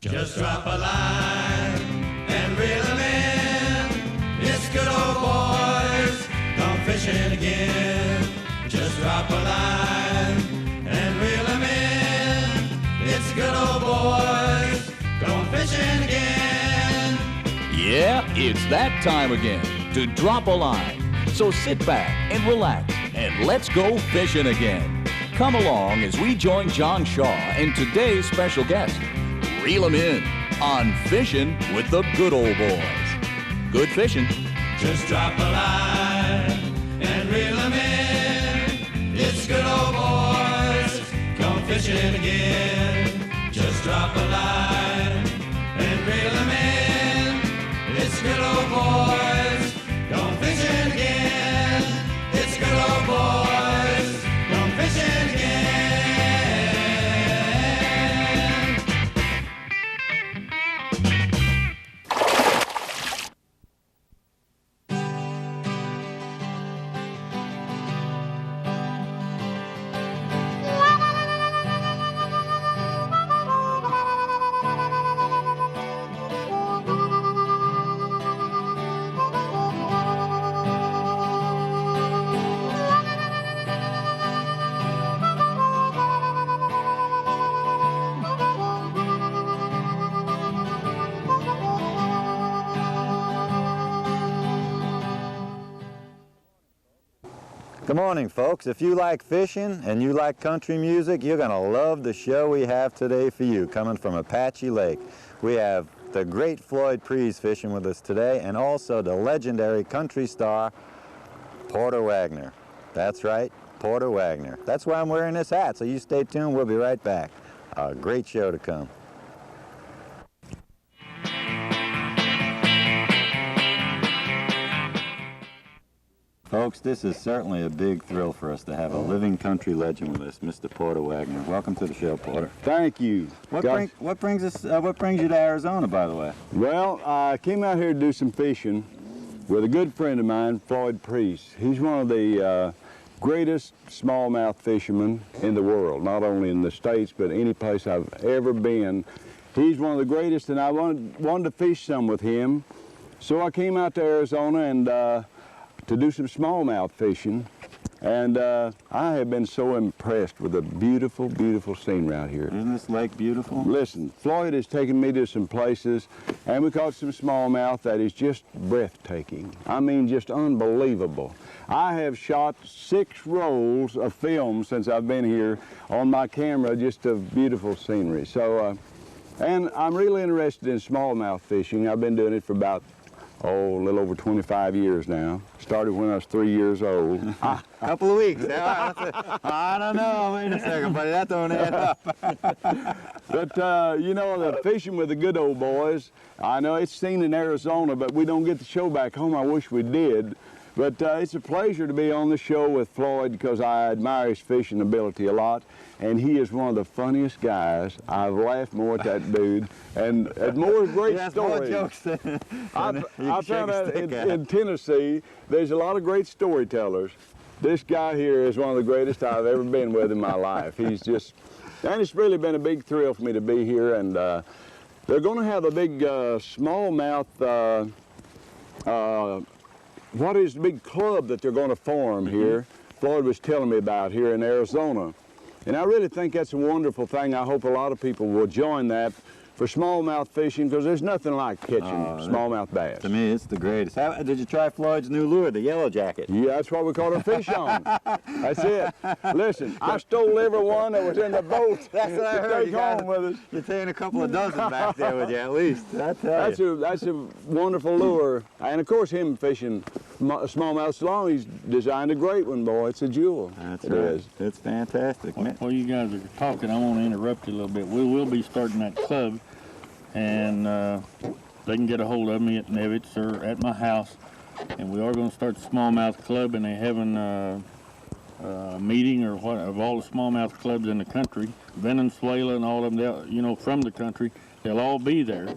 Just drop a line and reel 'em in. It's good old boys gone fishing again. Just drop a line and reel 'em in. It's good old boys gone fishing again. Yeah, it's that time again to drop a line. So sit back and relax and let's go fishing again. Come along as we join John Shaw and today's special guest. Reel 'em in on Fishing with the Good Old Boys. Good fishing. Just drop a line and reel 'em in. It's good old boys gone fishing again. Just drop a line and reel 'em in. It's good old boys gone fishing again. It's good old boys gone fishing again. Good morning, folks. If you like fishing and you like country music, you're going to love the show we have today for you, coming from Apache Lake. We have the great Floyd Preas fishing with us today, and also the legendary country star, Porter Wagoner. That's right, Porter Wagoner. That's why I'm wearing this hat, so you stay tuned. We'll be right back. A great show to come. Folks, this is certainly a big thrill for us to have a living country legend with us, Mr. Porter Wagoner. Welcome to the show, Porter. Thank you. What brings you to Arizona, by the way? Well, I came out here to do some fishing with a good friend of mine, Floyd Preas. He's one of the greatest smallmouth fishermen in the world, not only in the States, but any place I've ever been. He's one of the greatest, and I wanted to fish some with him. So I came out to Arizona and to do some smallmouth fishing, and I have been so impressed with the beautiful, beautiful scenery out here. Isn't this lake beautiful? Listen, Floyd has taken me to some places, and we caught some smallmouth that is just breathtaking. I mean, just unbelievable. I have shot 6 rolls of film since I've been here on my camera, just of beautiful scenery. So, and I'm really interested in smallmouth fishing. I've been doing it for about a little over 25 years now. Started when I was 3 years old. A couple of weeks now. I don't know. Wait a second, buddy. That don't add up. But, you know, the fishing with the good old boys, I know it's seen in Arizona, but we don't get the show back home. I wish we did. But it's a pleasure to be on the show with Floyd because I admire his fishing ability a lot. And he is one of the funniest guys. I've laughed more at that dude. And more great stories. More jokes than I found out in Tennessee, there's a lot of great storytellers. This guy here is one of the greatest I've ever been with in my life. He's just, and it's really been a big thrill for me to be here. And they're going to have a big smallmouth, what is the big club that they're going to form here? Floyd was telling me about here in Arizona. And I really think that's a wonderful thing. I hope a lot of people will join that for smallmouth fishing, because there's nothing like catching smallmouth bass. To me, it's the greatest. Did you try Floyd's new lure, the Yellow Jacket? Yeah, that's what we caught our fish on. That's it. Listen, I stole every one that was in the boat. That's what I heard. Take home with us. You're taking a couple of dozen back there with you, at least. That's a wonderful lure. And of course, him fishing smallmouth so long, he's designed a great one, boy. It's a jewel. That's right. It's fantastic. While you guys are talking, I want to interrupt you a little bit. We will be starting that club, and they can get a hold of me at Nevitt's or at my house. And we are going to start the smallmouth club, and they're having a meeting or what of all the smallmouth clubs in the country, Venezuela and all of them, you know, from the country. They'll all be there.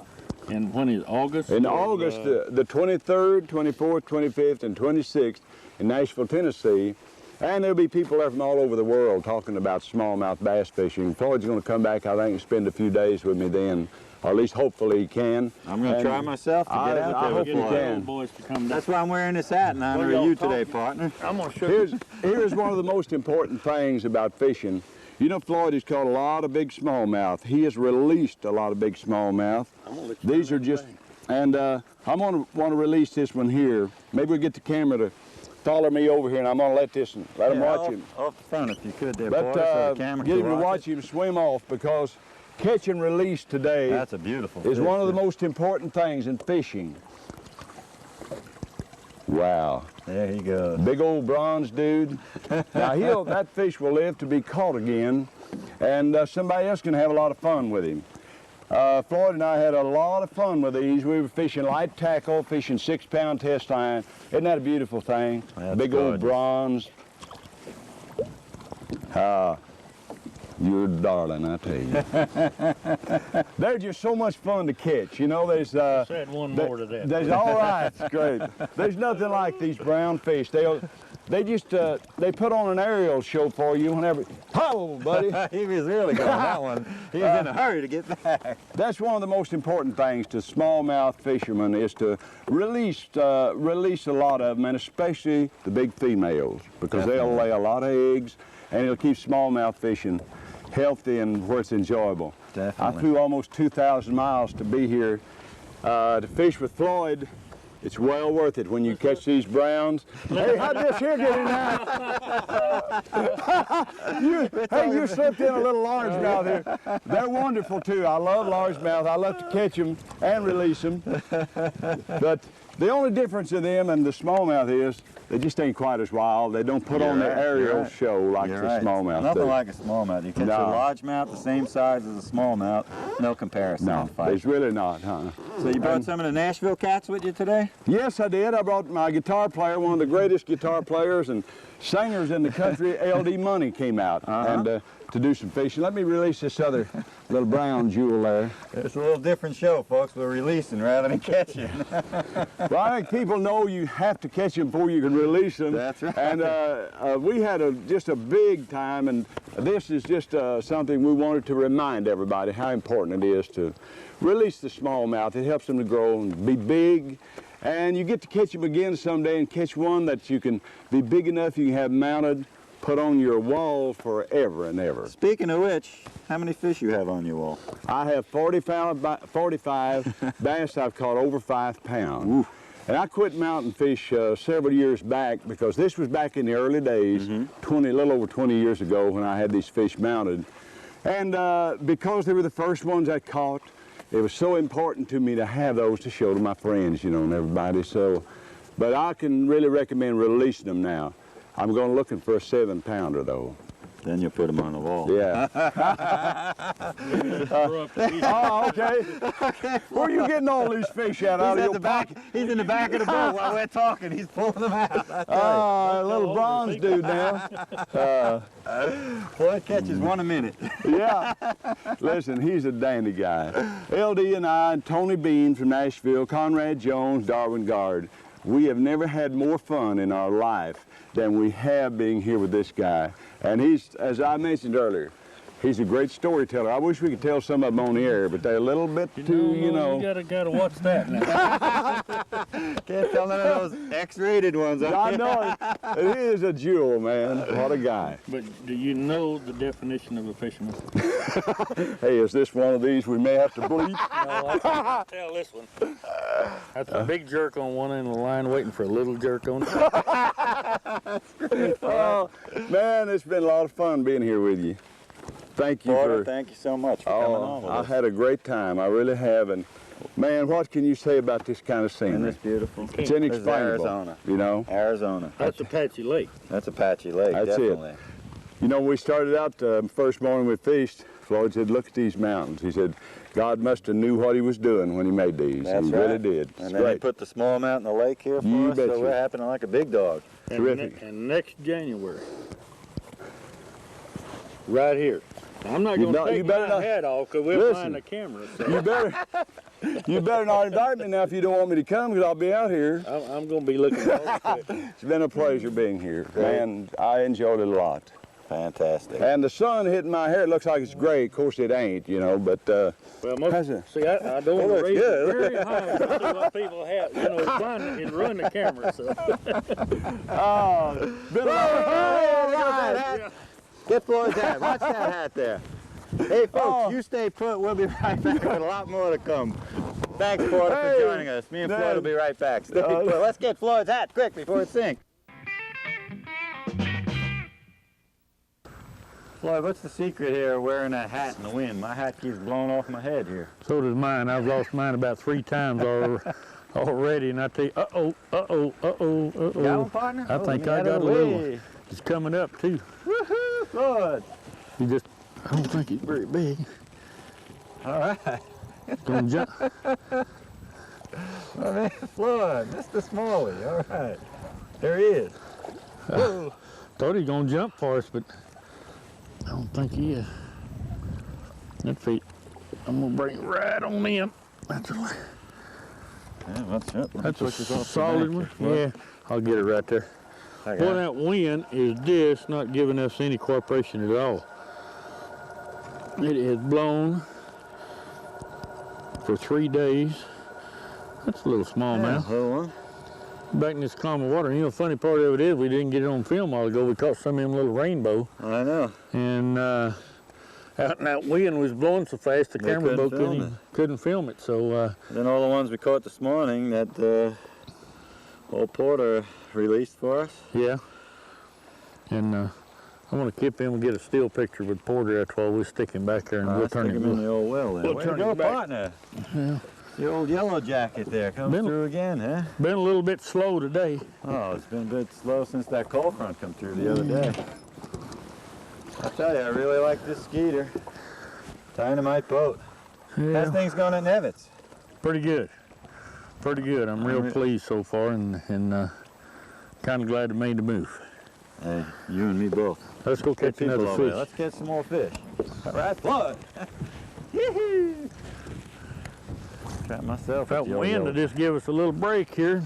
And when is August? In August, the 23rd, 24th, 25th, and 26th in Nashville, Tennessee. And there'll be people there from all over the world talking about smallmouth bass fishing. Floyd's going to come back, I think, and spend a few days with me then. or at least hopefully he can. I'm going to try myself to get out there. I hope with you Floyd. can. Boys to come down. That's why I'm wearing this hat in honor of you today, partner. I'm gonna show you. Here's one of the most important things about fishing. You know, Floyd has caught a lot of big smallmouth. He has released a lot of big smallmouth. These are just, and I'm going to want to release this one here. Maybe we'll get the camera to follow me over here, and I'm going to let him watch him. Off the front, if you could there, But Porter, so the camera get can him to watch him swim off, because catch and release today That's a beautiful is fish, one of the too. most important things in fishing. Wow. There he goes. Big old bronze dude. Now that fish will live to be caught again, and somebody else can have a lot of fun with him. Floyd and I had a lot of fun with these. We were fishing light tackle, fishing 6-pound test line. Isn't that a beautiful thing? That's Big old gorgeous. bronze. You're a darling, I tell you. They're just so much fun to catch. You know, there's Add one more to that. There's all right, it's great. There's nothing like these brown fish. They just they put on an aerial show for you whenever. Oh, buddy. He was really going that one. He was in a hurry to get back. That's one of the most important things to smallmouth fishermen, is to release a lot of them, and especially the big females, because they'll lay a lot of eggs, and it'll keep smallmouth fishing healthy and where it's enjoyable. Definitely. I flew almost 2,000 miles to be here to fish with Floyd. It's well worth it when you catch these browns. Hey, how'd this here get in there? You slipped in a little largemouth here. They're wonderful too. I love largemouth. I love to catch them and release them. But the only difference in them and the smallmouth is they just ain't quite as wild. They don't put on the aerial show like the smallmouth Nothing do. like a smallmouth. You catch a largemouth the same size as a smallmouth, no comparison. No, in fight. it's really not, huh? So you brought some of the Nashville cats with you today? Yes, I did. I brought my guitar player, one of the greatest guitar players and singers in the country. LD Money came out and to do some fishing. Let me release this other little brown jewel there. It's a little different show, folks. We're releasing rather than catching. Well, I think people know you have to catch them before you can release them. That's right. And we had just a big time, and this is just something we wanted to remind everybody how important it is to release the smallmouth. It helps them to grow and be big. And you get to catch them again someday, and catch one that you can be big enough you can have mounted, put on your wall forever and ever. Speaking of which, how many fish you have on your wall? I have 45 bass I've caught over 5 pounds. Ooh. And I quit mountain fish several years back, because this was back in the early days, a little over 20 years ago, when I had these fish mounted. And because they were the first ones I caught, it was so important to me to have those to show to my friends, you know, and everybody. So, but I can really recommend releasing them now. I'm going looking for a 7-pounder though. Then you put them on the wall. Yeah. Oh, okay. Where are you getting all these fish out of your pocket? He's in the back of the boat while we're talking. He's pulling them out. A little bronze dude now. Floyd catches one a minute. Yeah. Listen, he's a dandy guy. LD and I, and Tony Bean from Nashville, Conrad Jones, Darwin Guard, we have never had more fun in our life than we have being here with this guy. And he's, as I mentioned earlier, he's a great storyteller. I wish we could tell some of them on the air, but they're a little bit too, you know. You gotta watch that now. Can't tell none of those X-rated ones. I know it. It is a jewel, man. What a guy. But do you know the definition of a fisherman? Hey, is this one of these we may have to bleep? No, I can tell this one. That's a big jerk on one end of the line waiting for a little jerk on the other. Oh, man, it's been a lot of fun being here with you. Thank you Porter, for... thank you so much for coming on with I've us. had a great time. I really have. And, man, what can you say about this kind of Isn't scenery? this beautiful? It's This is inexplainable, Arizona. you know? Arizona. That's Apache Lake. That's Apache Lake, That's it. definitely. You know, when we started out first morning we fished, Floyd said, look at these mountains. He said, God must have knew what he was doing when he made these. That's he right. really did. It's And then he great. put the smallmouth in the lake here for You us, betcha. so we're happening like a big dog. Terrific. And next January, right here. Now, I'm not going to take my hat off because we'll find the camera. So. You better not invite me now if you don't want me to come, because I'll be out here. I'm going to be looking forward to it. It's been a pleasure being here, man. I enjoyed it a lot. Fantastic. And the sun hitting my hair, it looks like it's gray. Of course it ain't, you know, but Well, see, I don't want to raise it very high to see what people have. You know, it's blind, it run the camera, so. Oh, been right. Get Floyd's hat. Watch that hat there. Hey, folks, you stay put. We'll be right back with a lot more to come. Thanks, Porter, for joining us. Me and Floyd will be right back. Stay put. Let's get Floyd's hat quick before it sinks. Floyd, what's the secret here of wearing that hat in the wind? My hat keeps blowing off my head here. So does mine. I've lost mine about 3 times already, and I tell you, You got one, partner? I think I got a little one. It's coming up, too. Woohoo, Floyd. I don't think it's very big. All right. Gonna jump. Oh, man, Floyd, Mr. Smalley. All right. There he is. Thought he was gonna jump for us, but I don't think he is. That feet, I'm gonna bring it right on in. That's a solid one. Yeah, I'll get it right there. Well, that wind is just not giving us any cooperation at all. It has blown for 3 days. That's a little smallmouth. Little one. Back in this calm water. You know, the funny part of it is we didn't get it on film a while ago. We caught some of them little rainbow. I know. And out in that wind was blowing so fast the camera boat couldn't film it. So then all the ones we caught this morning that old Porter released for us. Yeah. And I want to keep him and get a still picture with Porter after while we stick him back there and we'll turn him in the old well then. We'll turn him back. Partner. Yeah. The old yellow jacket there comes through again, huh? Been a little bit slow today. Oh, it's been a bit slow since that cold front come through the other day. I tell you, I really like this skeeter. Dynamite boat. Yeah. How's things going at Nevitz? Pretty good. Pretty good. I'm real pleased so far and kind of glad to made the move. Hey, you and me both. Let's go catch another fish. There. Let's get some more fish. All right, Floyd. Yee-hoo. Trap myself. That wind will just give us a little break here.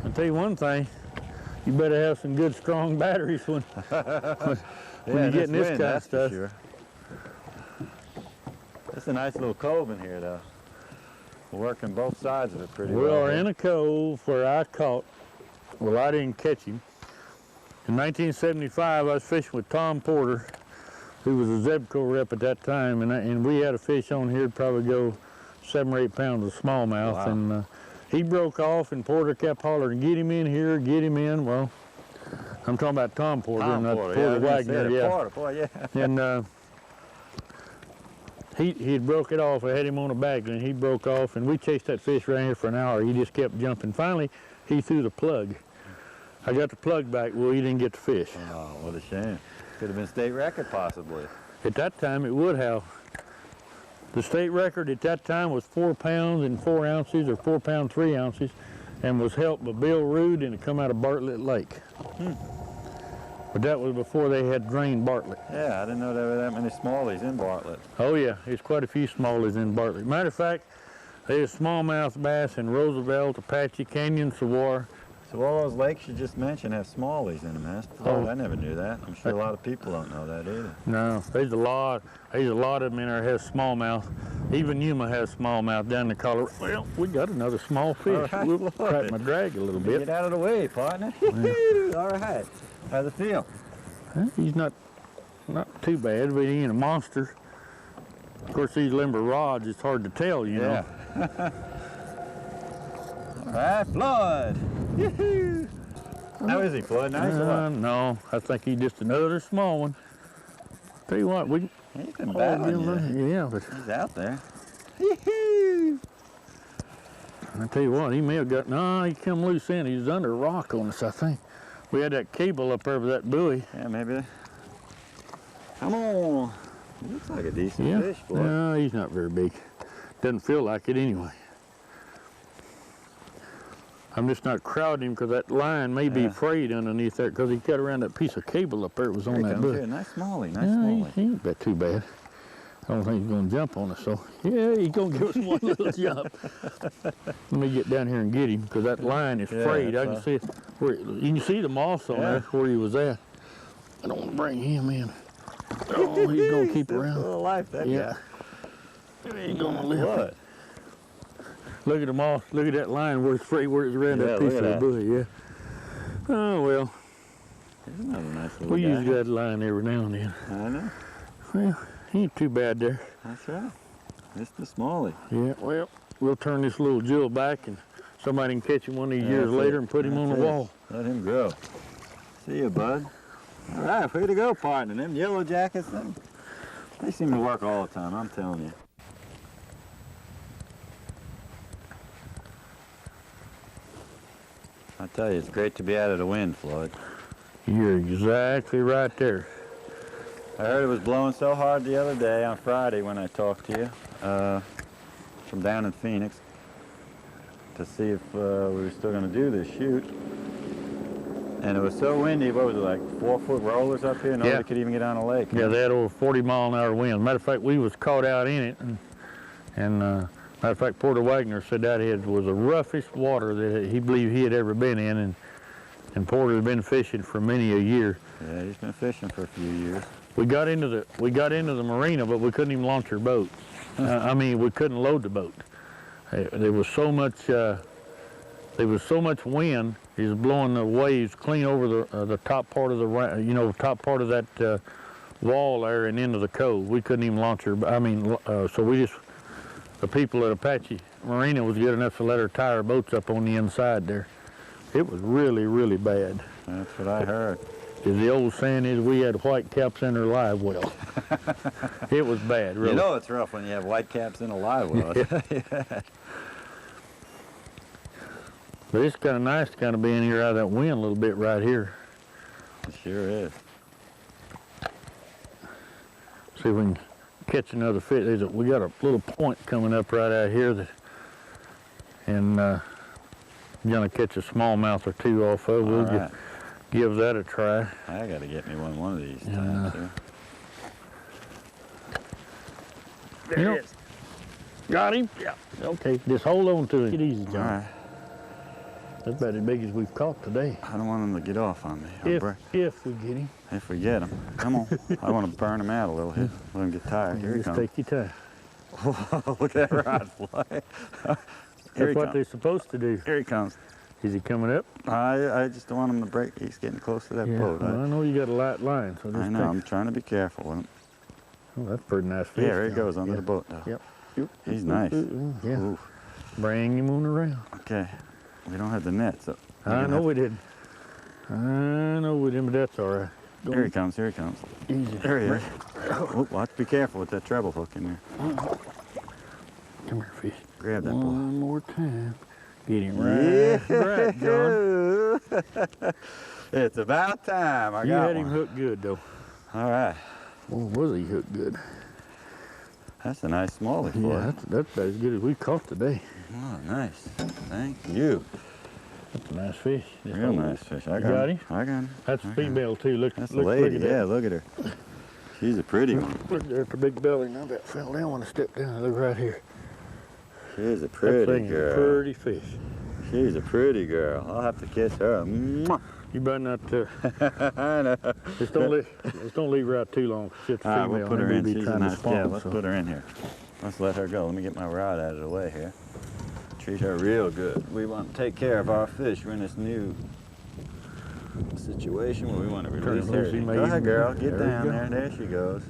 I'll tell you one thing. You better have some good strong batteries when you're getting this kind of stuff. Sure. It's a nice little cove in here, though. We're working both sides of it pretty well. We are in a cove where I caught, well, I didn't catch him. In 1975, I was fishing with Tom Porter, who was a Zebco rep at that time, and we had a fish on here that'd probably go 7 or 8 pounds of smallmouth. Wow. And he broke off, and Porter kept hollering, "Get him in here, get him in." Well, I'm talking about Tom Porter, not Porter Wagoner. Yeah. Porter, boy, yeah. And he'd broke it off. I had him on a bag, and he broke off, and we chased that fish around here for an hour. He just kept jumping. Finally, he threw the plug. I got the plug back. Well, he didn't get the fish. Oh, what a shame. Could have been state record, possibly. At that time, it would have. The state record at that time was 4 pounds and 4 ounces, or 4 pounds 3 ounces, and was held by Bill Rood, and it come out of Bartlett Lake. But that was before they had drained Bartlett. Yeah, I didn't know there were that many smallies in Bartlett. Oh yeah, there's quite a few smallies in Bartlett. Matter of fact, there's smallmouth bass in Roosevelt, Apache, Canyon, Saguaro. So all those lakes you just mentioned have smallies in them, huh? Oh, I never knew that. I'm sure a lot of people don't know that either. No, there's a lot of them in there that has smallmouth. Even Yuma has smallmouth down in Colorado. Well, we got another small fish. Right, we'll crack my drag a little bit. Get out of the way, partner. All right. How's it feel? He's not too bad, but he ain't a monster. Of course, these limber rods, it's hard to tell, you know. All right, Floyd. Yoo-hoo. How is he, Floyd? Nice or what? No, I think he's just another small one. Tell you what, he's been battling you. Yeah, but he's out there. Yoo-hoo. I tell you what, he may have got, no, he come loose in. He's under a rock on us, I think. We had that cable up over that buoy. Yeah, maybe. Come on. He looks like a decent fish, boy. No, he's not very big. Doesn't feel like it anyway. I'm just not crowding him because that line may be frayed underneath there because he cut around that piece of cable up there. It was on that buoy. Nice smallie, nice smallie. He ain't that too bad. I don't think he's going to jump on us, so yeah, he's going to give us one little jump. Let me get down here and get him because that line is frayed. I can see it. You can see the moss on there where he was at. I don't want to bring him in. Oh, he's gonna keep around. Full of life, that Yeah. guy. He's gonna live. What? Look at them all. Look at that line where it's free, where it's around Yeah, that piece look of at the that. bush. Yeah. Oh well. He's another nice little We guy. use that line every now and then. I know. Well, he ain't too bad there. That's right. Mr. Smalley. Yeah. Well, we'll turn this little jewel back, and somebody can catch him one of these years That's later it. and put him on the That's it. wall. Let him grow. See you, bud. All right, way to go, partner. Them yellow jackets, they seem to work all the time, I'm telling you. I tell you, it's great to be out of the wind, Floyd. You're exactly right there. I heard it was blowing so hard the other day on Friday when I talked to you from down in Phoenix to see if we were still going to do this shoot. And it was so windy, what was it, like 4-foot rollers up here? Nobody could even get on the lake. Yeah, they had over 40-mile-an-hour winds. Matter of fact, we was caught out in it, and matter of fact, Porter Wagoner said that it was the roughest water that he believed he had ever been in, and Porter's been fishing for many a year. Yeah, he's been fishing for a few years. We got into the marina, but we couldn't even launch our boat. I mean, we couldn't load the boat. There was so much wind. It was blowing the waves clean over the top part of the top part of that wall there and into the cove. We couldn't even launch our. So the people at Apache Marina was good enough to let her tie our boats up on the inside there. It was really, really bad. That's what I heard. As the old saying is, we had white caps in our live well. It was bad, really. You know it's rough when you have white caps in a live well. Yeah. But it's kind of nice to kind of be in here out of that wind a little bit right here. It sure is. See if we can catch another fish. We got a little point coming up right out here and I'm gonna catch a smallmouth or two off of. We'll All right. give that a try. I got to get me one of these times. Too. There it is. Got him? Yeah. Okay, just hold on to it. Get easy, John. All right. That's about as big as we've caught today. I don't want him to get off on me. If we get him. If we get him. Come on. I want to burn him out a little bit. Let him get tired. Here he Just comes. take your time. Look at that rod fly. Here That's he what comes. they're supposed to do. Here he comes. Is he coming up? I just don't want him to break. He's getting close to that boat. Well, I know you got a light line, so just I know. I'm trying to be careful with him. Oh, that's a pretty nice fish. Yeah, there he John. goes under the boat now. Yep. He's nice. Yeah. Ooh. Bring him on around. Okay. We don't have the net, so. I know we didn't. I know we didn't, but that's all right. Here he comes. Here he comes. Easy. There he is. Oh, watch. Be careful with that treble hook in there. Come here, fish. Grab that boy. One more time. Get him right, John. It's about time. I You got had him one. hooked good, though. All right. Oh, was he hooked good? That's a nice smallie for Yeah, you. that's about as good as we caught today. Oh, nice. Thank you. That's a nice fish. Just Real hold nice it. fish. I You got got him. him? I got him. That's a female, too. Look, That's a look, lady. look at Yeah, that. look at her. She's a pretty one. Look there at the big belly. Now that fell down when I stepped down. Look right here. She's a That pretty thing is a girl. pretty fish. She's a pretty girl. I'll have to kiss her. Mwah. You better not. I know. Just don't leave her out too long. She's a All right, female. we'll put her They in. may be She's a trying to nice. spawn, Yeah, let's so. put her in here. Let's let her go. Let me get my rod out of the way here. Treat her real good. We want to take care of our fish. We're in this new situation where we want to release her loose, her. you may Go ahead, even- girl. Get there you down go. there. There she goes.